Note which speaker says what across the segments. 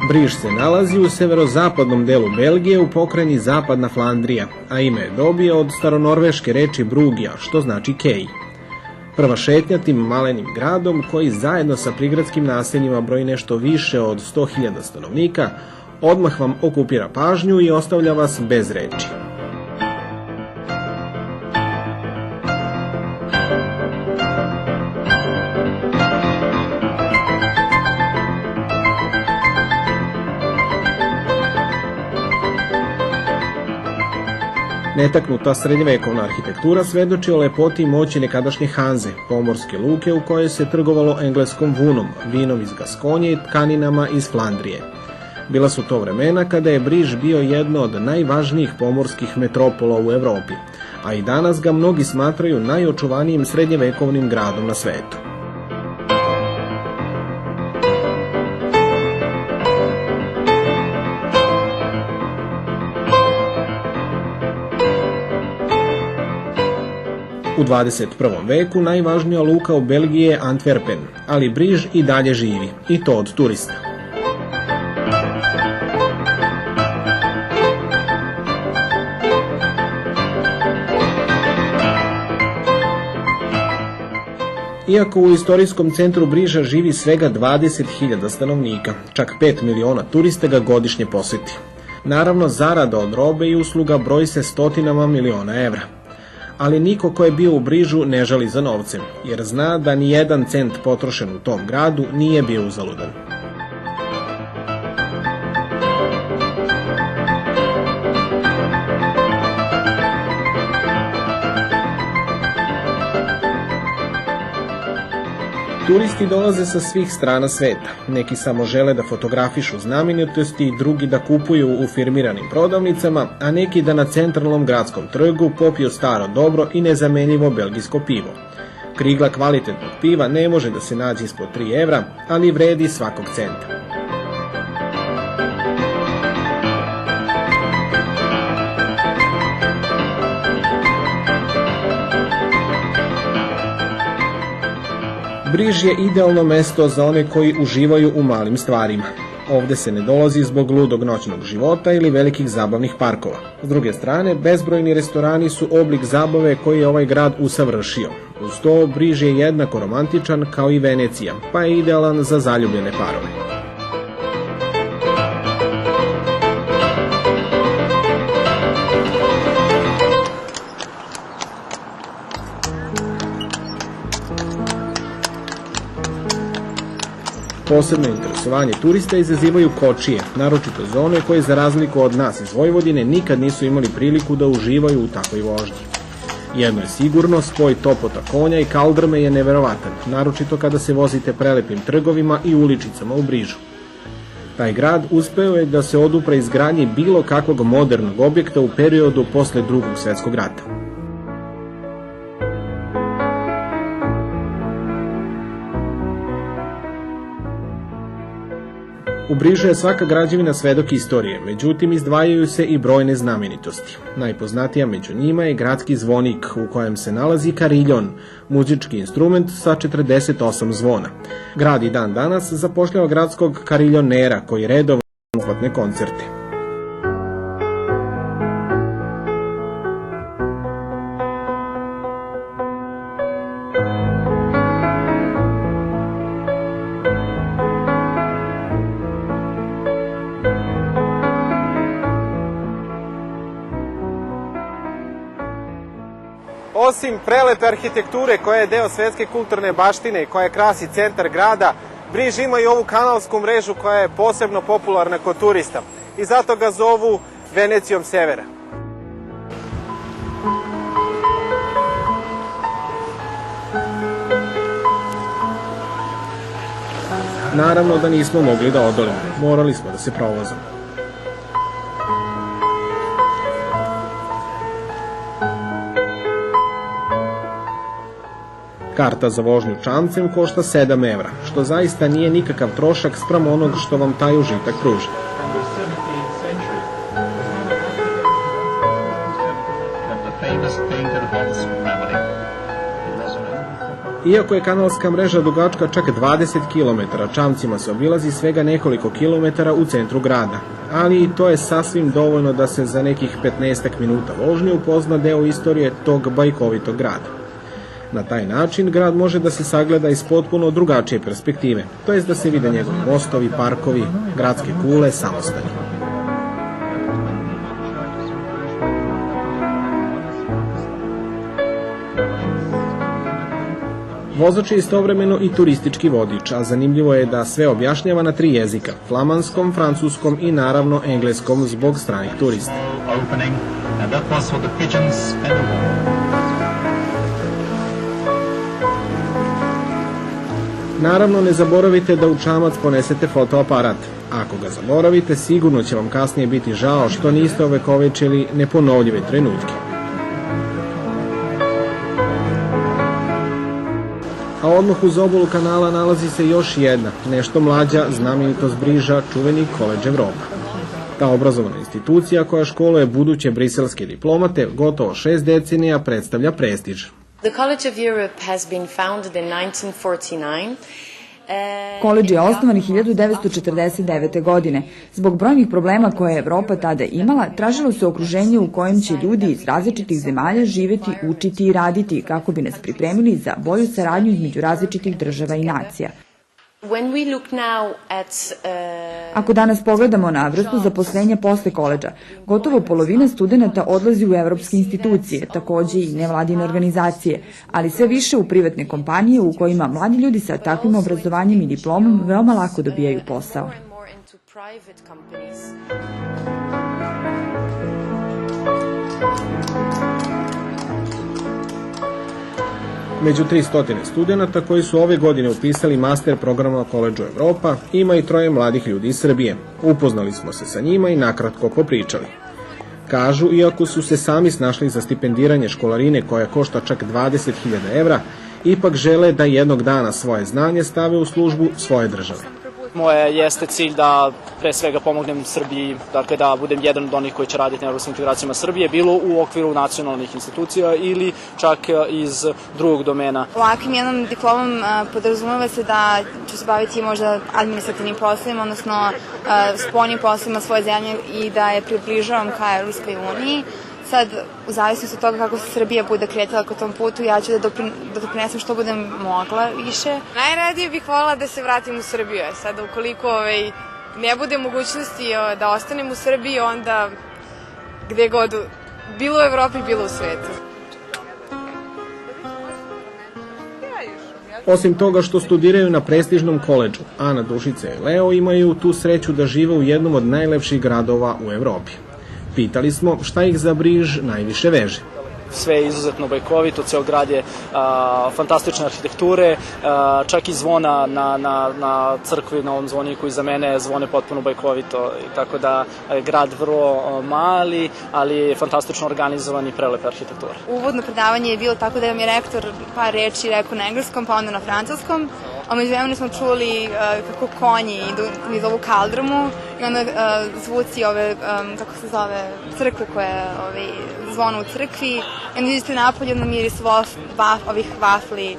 Speaker 1: Briž se nalazi u severozapadnom delu Belgije u pokrajini Zapadna Flandrija, a ime je dobio od staronorveške reči Brugja, što znači kej. Prva šetnja tim malenim gradom, koji zajedno sa prigradskim naseljima broji nešto više od 100.000 stanovnika, odmah vam okupira pažnju i ostavlja vas bez reči. Netaknuta srednjevekovna arhitektura svedoči o lepoti i moći nekadašnje Hanze, pomorske luke u kojoj se trgovalo engleskom vunom, vinom iz Gaskonje i tkaninama iz Flandrije. Bila su to vremena kada je Briž bio jedno od najvažnijih pomorskih metropola u Evropi, a i danas ga mnogi smatraju najočuvanijim srednjevekovnim gradom na svetu. U 21. veku najvažnija luka u Belgiji je Antwerpen, ali Briž i dalje živi, i to od turista. Iako u istorijskom centru Briža živi svega 20.000 stanovnika, čak 5 miliona turista ga godišnje poseti. Naravno, zarada od robe i usluga broji se stotinama miliona evra. Ali niko ko je bio u Brižu ne žali za novcem, jer zna da ni jedan cent potrošen u tom gradu nije bio uzaludan. Turisti dolaze sa svih strana sveta. Neki samo žele da fotografišu znamenitosti, drugi da kupuju u firmiranim prodavnicama, a neki da na centralnom gradskom trgu popiju staro dobro i nezamenljivo belgijsko pivo. Krigla kvalitetnog piva ne može da se nađe ispod 3 evra, ali vredi svakog centa. Briž je idealno mesto za one koji uživaju u malim stvarima. Ovde se ne dolazi zbog ludog noćnog života ili velikih zabavnih parkova. S druge strane, bezbrojni restorani su oblik zabave koji je ovaj grad usavršio. Uz to, Briž je jednako romantičan kao i Venecija, pa je idealan za zaljubljene parove. Posebno interesovanje turista izazivaju kočije, naročito za one koje za razliku od nas iz Vojvodine nikad nisu imali priliku da uživaju u takvoj vožnji. Jedno je sigurno, spoj topota konja i kaldrme je neverovatan, naročito kada se vozite prelepim trgovima i uličicama u Brižu. Taj grad uspeo je da se odupre izgradnji bilo kakvog modernog objekta u periodu posle Drugog svjetskog rata. U Brižu je svaka građevina svedok istorije, međutim izdvajaju se i brojne znamenitosti. Najpoznatija među njima je gradski zvonik u kojem se nalazi kariljon, muzički instrument sa 48 zvona. Grad i dan danas zapošljava gradskog kariljonera koji redovno uplatne koncerte.
Speaker 2: Osim prelepe arhitekture koja je deo svetske kulturne baštine i koja krasi centar grada, Briž ima i ovu kanalsku mrežu koja je posebno popularna kod turista i zato ga zovu Venecijom severa.
Speaker 1: Naravno da nismo mogli da odolimo, morali smo da se provozamo. Karta za vožnju čamcem košta 7 evra, što zaista nije nikakav trošak spram onog što vam taj užitak pruža. Iako je kanalska mreža dugačka čak 20 km, čamcima se obilazi svega nekoliko kilometara u centru grada. Ali i to je sasvim dovoljno da se za nekih 15 minuta vožnje upozna deo istorije tog bajkovitog grada. Na taj način grad može da se sagleda iz potpuno drugačije perspektive, to jest da se vide njegovi mostovi, parkovi, gradske kule, samostani. Vozač je istovremeno i turistički vodič, a zanimljivo je da sve objašnjava na 3 jezika, flamanskom, francuskom i naravno engleskom zbog stranih turista. Naravno, ne zaboravite da u čamac ponesete fotoaparat. Ako ga zaboravite, sigurno će vam kasnije biti žao što niste ovekovečili neponovljive trenutke. A odmah uz obalu kanala nalazi se još jedna, nešto mlađa znamenitost Briža, čuveni Koledž Evropa. Ta obrazovna institucija koja školuje buduće briselske diplomate gotovo 6 decenija predstavlja prestiž.
Speaker 3: The College of Europe has been founded in 1949.
Speaker 4: Koledž je osnovan 1949. godine. Zbog brojnih problema koje je Evropa tada imala, tražilo se okruženje u kojem će ljudi iz različitih zemalja živeti, učiti i raditi, kako bi nas pripremili za bolju saradnju između različitih država i nacija. Ako danas pogledamo na vrstu zaposlenja posle koledža, gotovo polovina studenta odlazi u evropske institucije, takođe i nevladine organizacije, ali sve više u privatne kompanije u kojima mladi ljudi sa takvim obrazovanjem i diplomom veoma lako dobijaju posao.
Speaker 1: Među 300 studenta koji su ove godine upisali master programa Koledžu Evropa, ima i 3 mladih ljudi iz Srbije. Upoznali smo se sa njima i nakratko popričali. Kažu, iako su se sami snašli za stipendiranje školarine koja košta čak 20.000 evra, ipak žele da jednog dana svoje znanje stave u službu svoje države.
Speaker 5: Moje jeste cilj da pre svega pomognem Srbiji, dakle da budem jedan od onih koji će raditi na evropskim integracijama Srbije, bilo u okviru nacionalnih institucija ili čak iz drugog domena.
Speaker 6: Ovakvim jednom diplomom podrazumeva se da ću se baviti možda administrativnim poslovima, odnosno spoljnim poslovima svoje zemlje i da je približavam ka Evropskoj uniji. Sad, u zavisnosti od toga kako se Srbija bude kretala kod tom putu, ja ću da doprinesem što budem mogla više.
Speaker 7: Najradije bih voljela da se vratim u Srbiju. Sad, ukoliko ne bude mogućnosti da ostanem u Srbiji, onda gde god, bilo u Evropi, bilo u svetu.
Speaker 1: Osim toga što studiraju na prestižnom koledžu, Ana, Dušica i Leo imaju tu sreću da žive u jednom od najlepših gradova u Evropi. Pitali smo šta ih za Briž najviše veže.
Speaker 5: Sve je izuzetno bajkovito, ceo grad je fantastične arhitekture, čak i zvona na crkvi, na ovom zvoniku iza mene zvone potpuno bajkovito, tako da je grad vrlo mali, ali je fantastično organizovan i prelepe arhitekture.
Speaker 6: Uvodno predavanje je bilo tako da vam je rektor par reči rekao na engleskom, pa onda na francuskom, a među vremenu smo čuli kako konji idu niz ovu kaldrmu i onda zvuci ove, kako se zove, crkve koje zvonu u crkvi. I onda idete napolje, onda miris ovih vafli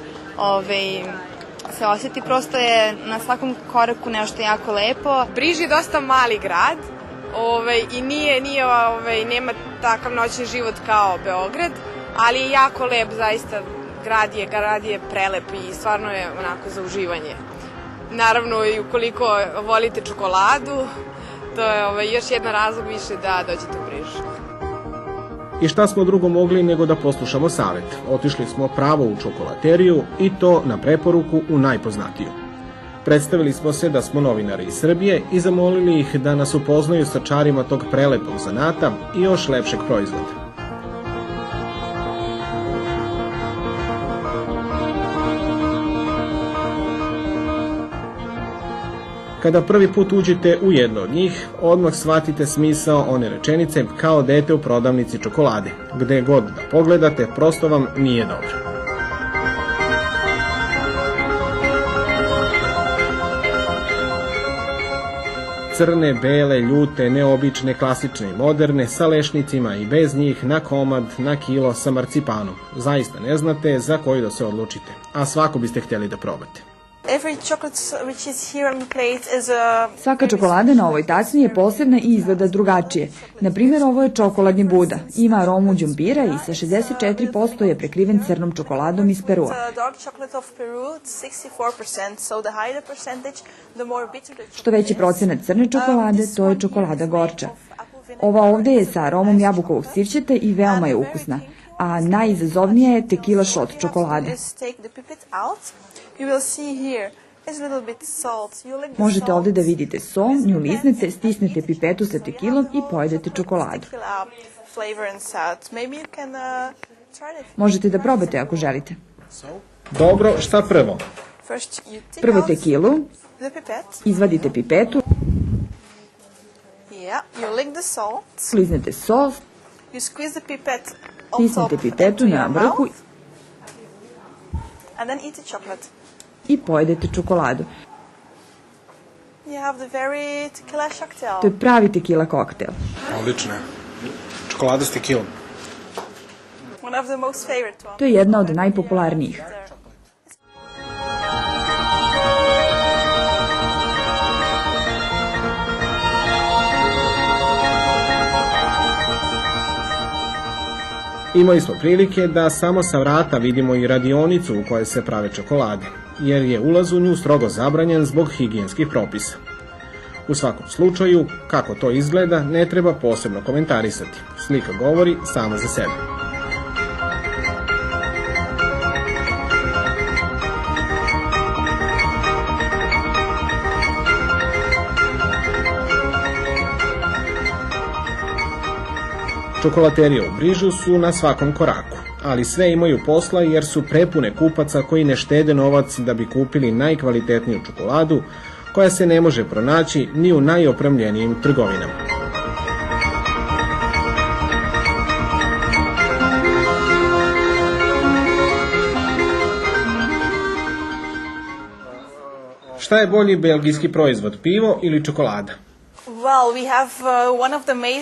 Speaker 6: se osjeti. Prosto je na svakom koraku nešto jako lepo.
Speaker 7: Briž je dosta mali grad i nema takav noćni život kao Beograd, ali je jako lep, zaista. Grad je prelep i stvarno je onako za uživanje. Naravno, i ukoliko volite čokoladu, to je još jedan razlog više da dođete u Briž.
Speaker 1: I šta smo drugo mogli nego da poslušamo savet? Otišli smo pravo u čokolateriju i to na preporuku u najpoznatiju. Predstavili smo se da smo novinari iz Srbije i zamolili ih da nas upoznaju sa čarima tog prelepog zanata i još lepšeg proizvoda. Kada prvi put uđete u jedno od njih, odmah shvatite smisao one rečenice kao dete u prodavnici čokolade. Gde god da pogledate, prosto vam nije dobro. crne, bele, ljute, neobične, klasične i moderne, sa lešnicima i bez njih, na komad, na kilo, sa marcipanom. Zaista ne znate za koju da se odlučite, a svako biste htjeli da probate.
Speaker 4: Svaka čokolada na ovoj tacni je posebna i izgleda drugačije. Na primjer, ovo je čokoladni Buda. Ima aromu đumbira i sa 64% je prekriven crnom čokoladom iz Perua. Što veći procenat crne čokolade, to je čokolada gorča. Ova ovde je sa aromom jabukovog sirćeta i veoma je ukusna, a najizazovnija je tequila shot čokolade. Možete ovde da vidite so, nju liznete, stisnete pipetu sa tekilom i pojedete čokoladu. Možete da probate ako želite.
Speaker 1: Dobro, šta prvo?
Speaker 4: Prvo tekilu, izvadite pipetu, liznete so, stisnete pipetu na vrhu i pojedete čokoladu. To je pravi tekila koktel.
Speaker 1: Odlično. Čokolada s tekilom.
Speaker 4: To je jedna od najpopularnijih.
Speaker 1: Imali smo prilike da samo sa vrata vidimo i radionicu u kojoj se prave čokolade, jer je ulaz u nju strogo zabranjen zbog higijenskih propisa. U svakom slučaju, kako to izgleda, ne treba posebno komentarisati. Slika govori sama za sebe. Čokolaterije u Brižu su na svakom koraku, ali sve imaju posla jer su prepune kupaca koji ne štede novac da bi kupili najkvalitetniju čokoladu, koja se ne može pronaći ni u najopremljenijim trgovinama. Šta je bolji belgijski proizvod, pivo ili čokolada?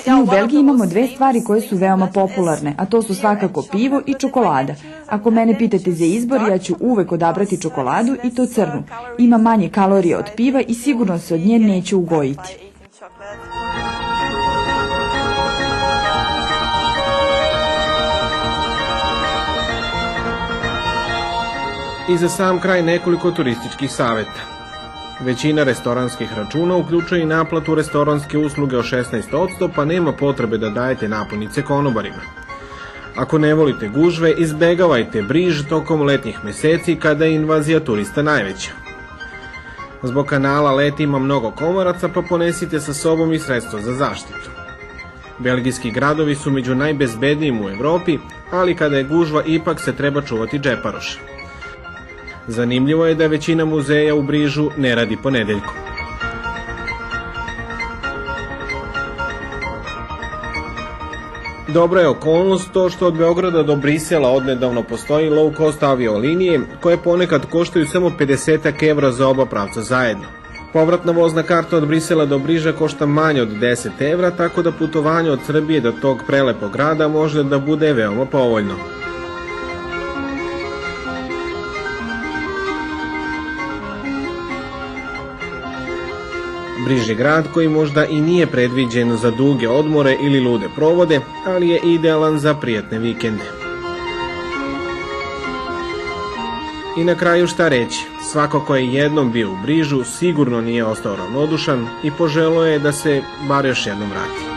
Speaker 4: Mi u Belgiji imamo dve stvari koje su veoma popularne, a to su svakako pivo i čokolada. Ako mene pitate za izbor, ja ću uvek odabrati čokoladu i to crnu. Ima manje kalorije od piva i sigurno se od nje neću ugojiti.
Speaker 1: I za sam kraj nekoliko turističkih saveta. Većina restoranskih računa uključuje i naplatu restoranske usluge od 16%, pa nema potrebe da dajete napojnice konobarima. Ako ne volite gužve, izbegavajte Briž tokom letnjih meseci kada je invazija turista najveća. Zbog kanala leti ima mnogo komoraca, pa ponesite sa sobom i sredstvo za zaštitu. Belgijski gradovi su među najbezbednijim u Evropi, ali kada je gužva ipak se treba čuvati džeparoša. Zanimljivo je da većina muzeja u Brižu ne radi ponedeljkom. Dobra je okolnost to što od Beograda do Brisela odnedavno postoji low cost aviolinije koje ponekad koštaju samo 50 evra za oba pravca zajedno. Povratna vozna karta od Brisela do Briža košta manje od 10 evra, tako da putovanje od Srbije do tog prelepog grada može da bude veoma povoljno. Briž je grad koji možda i nije predviđen za duge odmore ili lude provode, ali je idealan za prijatne vikende. I na kraju šta reći, svako ko je jednom bio u Brižu sigurno nije ostao ravnodušan i poželeo je da se bar još jednom vrati.